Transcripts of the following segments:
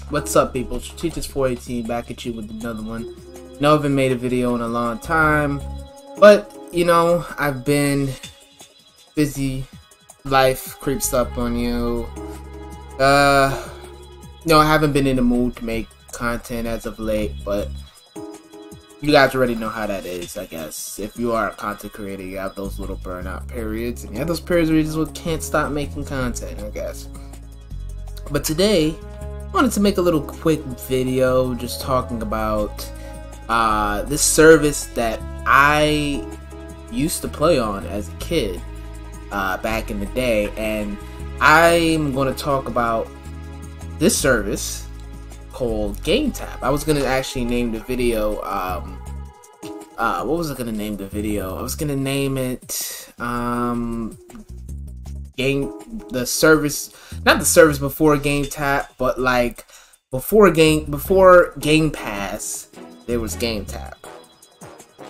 What's up, people? Teachers418 back at you with another one. No, I haven't made a video in a long time, but you know, I've been busy. Life creeps up on you. No, I haven't been in the mood to make content as of late, but you guys already know how that is, I guess. If you are a content creator, you have those little burnout periods, and you have those periods where you just can't stop making content, I guess. But today, I wanted to make a little quick video just talking about this service that I used to play on as a kid back in the day, and I'm going to talk about this service called Gametap. I was going to actually name the video, what was I going to name the video? I was going to name it, the service, not the service before Gametap, but like before Gamepass, there was Gametap.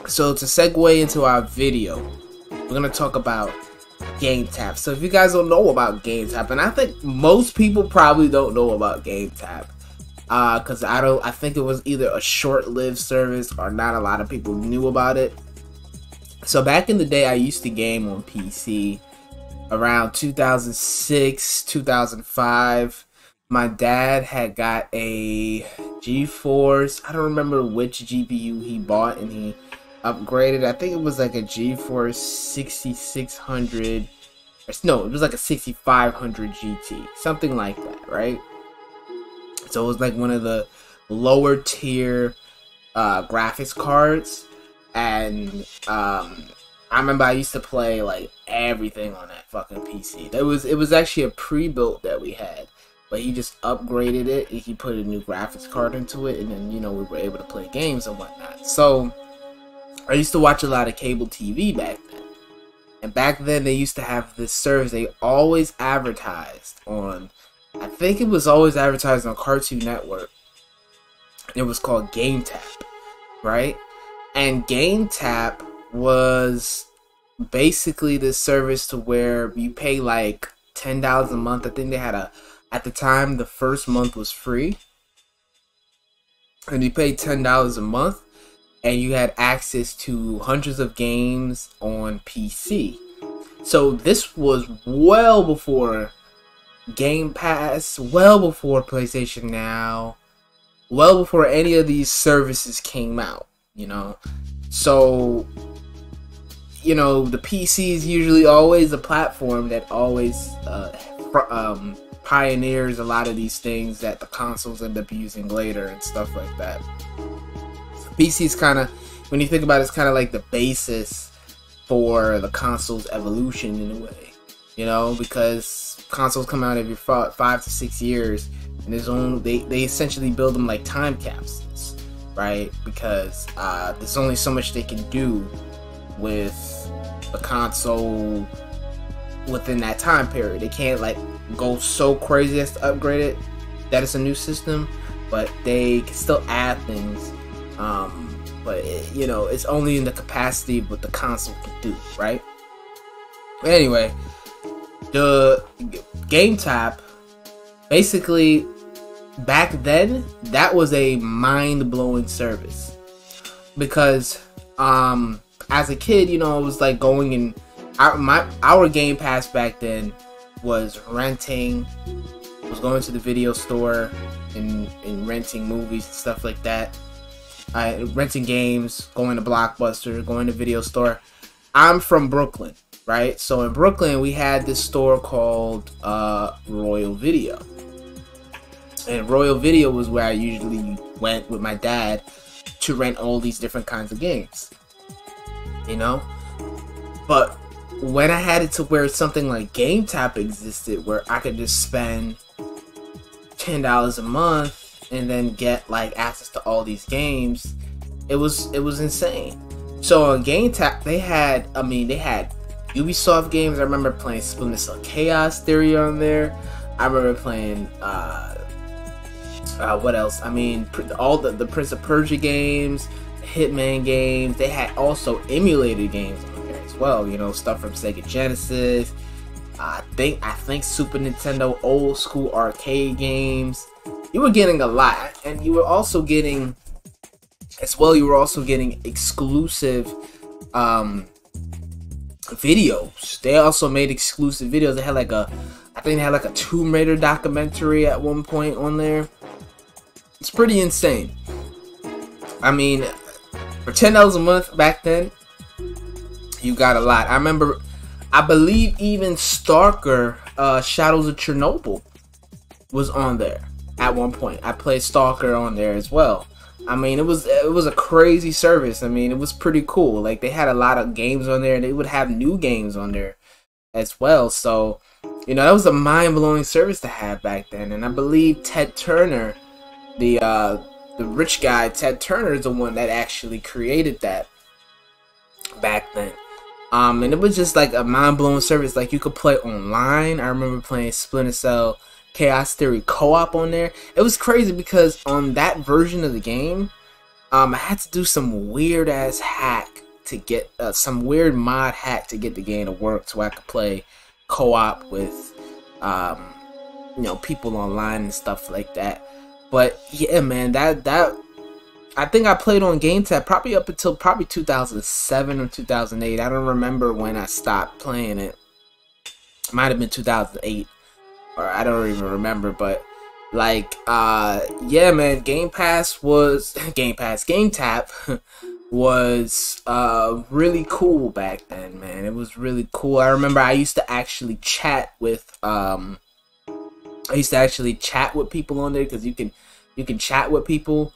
So to segue into our video, we're going to talk about Gametap. So if you guys don't know about Gametap, and I think most people probably don't know about Gametap, because I think it was either a short-lived service or not a lot of people knew about it. So back in the day, I used to game on PC around 2006, 2005. My dad had got a GeForce. I don't remember which GPU he bought, and he upgraded. I think it was like a GeForce 6600. No, it was like a 6500 GT, something like that, right? So it was like one of the lower tier graphics cards, and I remember I used to play like everything on that fucking PC. It was actually a pre-built that we had, but he just upgraded it. He put a new graphics card into it, and then, you know, we were able to play games and whatnot. So I used to watch a lot of cable TV back then, and back then they used to have this service. They always advertised on, I think it was always advertised on Cartoon Network. It was called Gametap, right? And Gametap was basically this service to where you pay like $10 a month. I think they had at the time, the first month was free, and you paid $10 a month, and you had access to hundreds of games on PC. So this was well before Game Pass, well before PlayStation Now, well before any of these services came out, you know. So, you know, the PC is usually always a platform that always pioneers a lot of these things that the consoles end up using later and stuff like that. So PC is kind of, when you think about it, it's kind of like the basis for the console's evolution in a way, you know, because consoles come out every 5 to 6 years, and there's only they essentially build them like time capsules, right? Because there's only so much they can do with a console within that time period. They can't like go so crazy as to upgrade it that it's a new system, but they can still add things. But you know, it's only in the capacity of what the console can do, right? But anyway, the Gametap, basically, back then, that was a mind-blowing service, because as a kid, you know, it was like going in our Game Pass back then was renting, was going to the video store and renting movies and stuff like that. Renting games, going to Blockbuster, going to video store. I'm from Brooklyn, right? So in Brooklyn, we had this store called Royal Video. And Royal Video was where I usually went with my dad to rent all these different kinds of games, you know? But when I had it to where something like Gametap existed, where I could just spend $10 a month and then get like access to all these games, it was insane. So on Gametap, they had Ubisoft games. I remember playing Splinter Cell Chaos Theory on there. I remember playing what else? I mean, all the Prince of Persia games, Hitman games. They had also emulated games on there as well. You know, stuff from Sega Genesis. I think Super Nintendo old school arcade games. you were getting a lot, and you were also getting, as well, you were also getting exclusive videos. They also made exclusive videos. They had like a, I think they had like a Tomb Raider documentary at one point on there. It's pretty insane. I mean, for $10 a month back then, you got a lot. I remember, I believe even Stalker, Shadows of Chernobyl was on there at one point. I played Stalker on there as well. I mean, it was a crazy service. I mean, it was pretty cool. Like, they had a lot of games on there, and they would have new games on there as well. So, you know, that was a mind-blowing service to have back then. And I believe Ted Turner, the rich guy, Ted Turner, is the one that actually created that back then. And it was just like a mind-blowing service. Like, you could play online. I remember playing Splinter Cell Chaos Theory co-op on there. It was crazy because on that version of the game, I had to do some weird ass hack to get some weird mod hack to get the game to work, so I could play co-op with you know, people online and stuff like that. But yeah, man, that I think I played on Gametap probably up until probably 2007 or 2008. I don't remember when I stopped playing it. It might have been 2008. Or I don't even remember, but like, yeah, man, Gametap was really cool back then, man. It was really cool. I remember I used to actually chat with people on there, because you can chat with people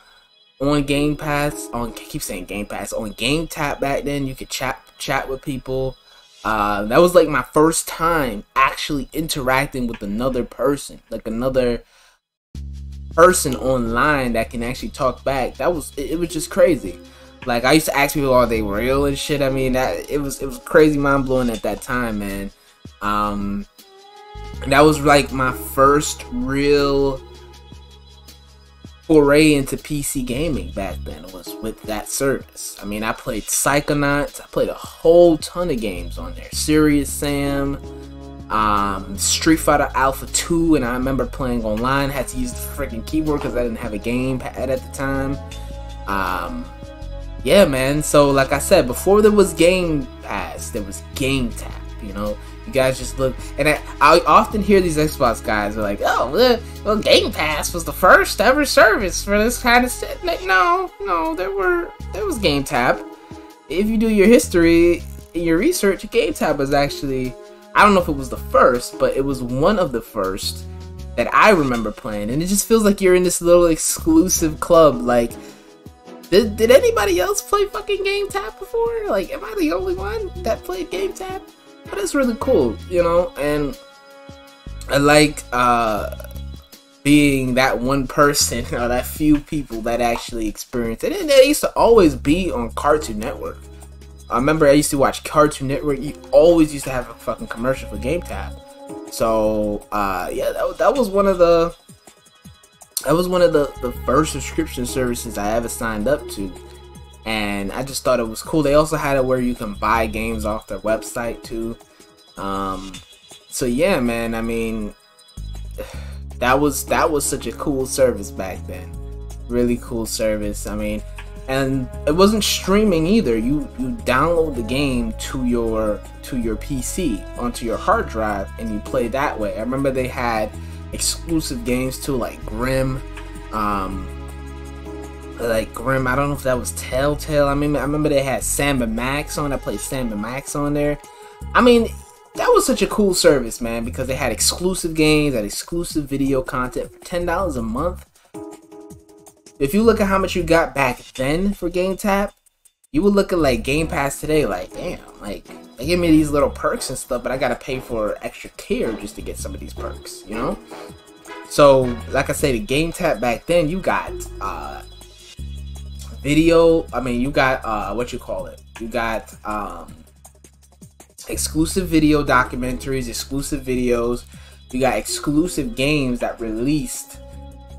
on Gamepass. On, I keep saying Gamepass, on Gametap back then. You could chat with people. That was like my first time actually interacting with another person, like another person online that can actually talk back. It was just crazy. Like, I used to ask people, are they real and shit. I mean, it was crazy, mind blowing at that time, man. That was like my first real foray into PC gaming back then, was with that service. I mean, I played Psychonauts, I played a whole ton of games on there. Serious Sam, Street Fighter Alpha 2, and I remember playing online, had to use the freaking keyboard because I didn't have a gamepad at the time. Yeah, man, so like I said, before there was Game Pass, there was Gametap, you know? You guys just look, and I often hear these Xbox guys are like, oh, well, Game Pass was the first ever service for this kind of shit. Like, no, there was Gametap. If you do your history, your research, Gametap was actually, I don't know if it was the first, but it was one of the first that I remember playing, and it just feels like you're in this little exclusive club. Like, did anybody else play fucking Gametap before? Like, am I the only one that played Gametap? But it's really cool, you know, and I like being that one person or that few people that actually experience it. And it used to always be on Cartoon Network. I remember I used to watch Cartoon Network. You always used to have a fucking commercial for Gametap. So yeah, that was one of the first subscription services I ever signed up to. And I just thought it was cool. They also had it where you can buy games off their website too. So yeah, man, I mean, that was such a cool service back then. Really cool service. I mean, and it wasn't streaming either. You download the game to your PC onto your hard drive and you play that way. I remember they had exclusive games too, like Grim. I don't know if that was Telltale. I mean, I remember they had Sam and Max on. I played Sam and Max on there. I mean, that was such a cool service, man, because they had exclusive games, had exclusive video content for $10 a month. If you look at how much you got back then for Gametap, you would look at like Game Pass today, like, damn, like, they give me these little perks and stuff, but I gotta pay for extra care just to get some of these perks, you know? So, like I say, the Gametap back then, you got, video, I mean, you got, what you call it, you got, exclusive video documentaries, exclusive videos, you got exclusive games that released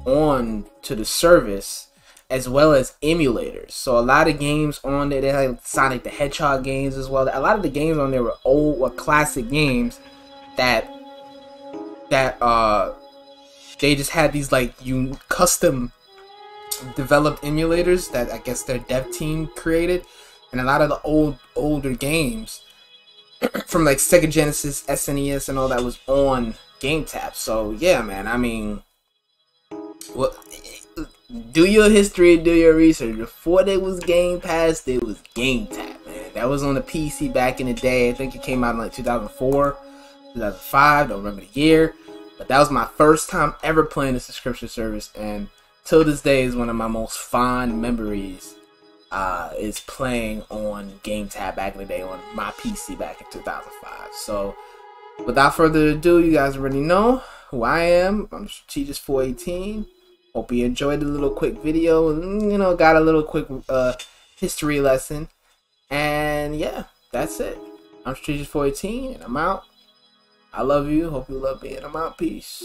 on to the service, as well as emulators. So a lot of games on there, they had Sonic the Hedgehog games as well. A lot of the games on there were classic games that they just had these like custom developed emulators that I guess their dev team created, and a lot of the older games from like Sega Genesis, SNES, and all that was on Gametap. So yeah, man. I mean, well, do your history, do your research. Before there was Game Pass, there was Gametap, man. That was on the PC back in the day. I think it came out in like 2004, 2005. Don't remember the year, but that was my first time ever playing a subscription service, and till this day is one of my most fond memories. Is playing on Gametap back in the day on my PC back in 2005. So, without further ado, you guys already know who I am. I'm Strategist418. Hope you enjoyed the little quick video, and you know, got a little quick history lesson. And yeah, that's it. I'm Strategist418, and I'm out. I love you. Hope you love me, and I'm out. Peace.